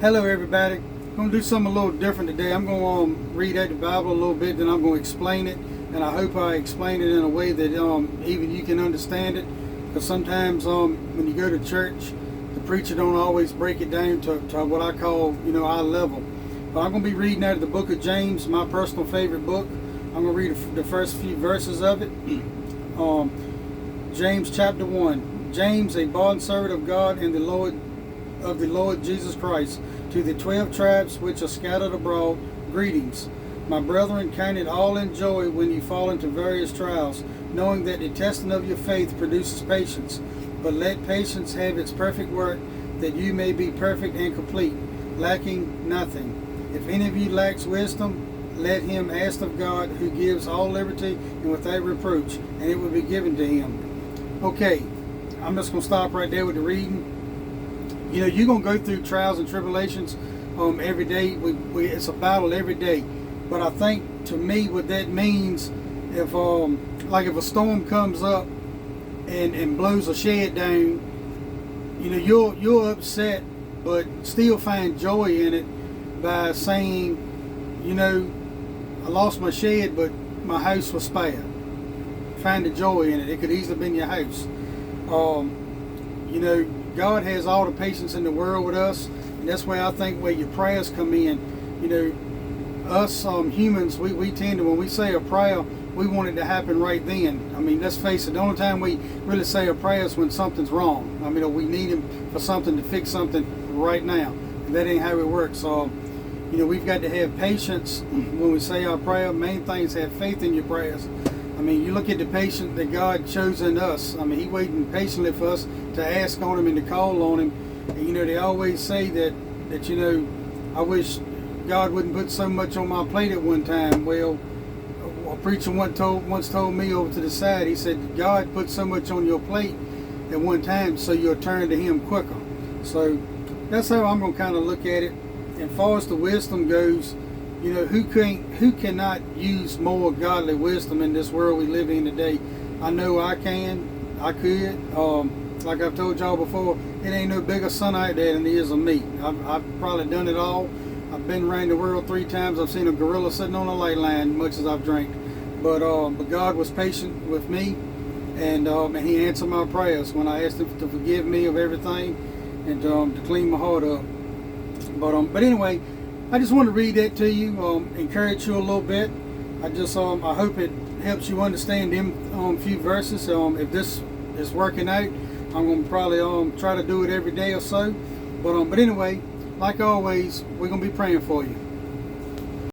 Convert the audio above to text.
Hello everybody. I'm going to do something a little different today. I'm going to read out the Bible a little bit, then I'm going to explain it, and I hope I explain it in a way that even you can understand it, because sometimes when you go to church, the preacher don't always break it down to what I call, our level. But I'm going to be reading out of the book of James, my personal favorite book. I'm going to read the first few verses of it. James chapter 1. James, a bondservant of God and the Lord Jesus Christ, to the 12 tribes which are scattered abroad, greetings. My brethren, count it all in joy when you fall into various trials, knowing that the testing of your faith produces patience. But let patience have its perfect work, that you may be perfect and complete, lacking nothing. If any of you lacks wisdom, let him ask of God, who gives all liberty and without reproach, and it will be given to him. Okay, I'm just going to stop right there with the reading. You're going to go through trials and tribulations every day. It's a battle every day. But I think, to me, what that means, if a storm comes up and blows a shed down, you're upset, but still find joy in it by saying, I lost my shed, but my house was spared. Find the joy in it. It could easily have been your house. God has all the patience in the world with us, and that's where I think where your prayers come in. Us humans, we tend to, when we say a prayer, we want it to happen right then. I mean, let's face it, the only time we really say a prayer is when something's wrong. I mean, we need him for something to fix something right now. And that ain't how it works. We've got to have patience when we say our prayer. Main thing is have faith in your prayers. I mean, you look at the patience that God chose in us. I mean, he waiting patiently for us to ask on him and to call on him. And, they always say that I wish God wouldn't put so much on my plate at one time. Well, a preacher once told me over to the side, he said, God put so much on your plate at one time so you'll turn to him quicker. So that's how I'm going to kind of look at it. And as far as the wisdom goes, who cannot use more godly wisdom in this world we live in today? I know I could. Like I've told y'all before, it ain't no bigger son out there than there is of me. I've probably done it all. I've been around the world 3 times. I've seen a gorilla sitting on a light line, much as I've drank. But God was patient with me, and he answered my prayers when I asked him to forgive me of everything and to clean my heart up. But anyway, I just want to read that to you, encourage you a little bit. I hope it helps you understand them few verses. If this is working out, I'm going to probably try to do it every day or so. But anyway, like always, we're going to be praying for you.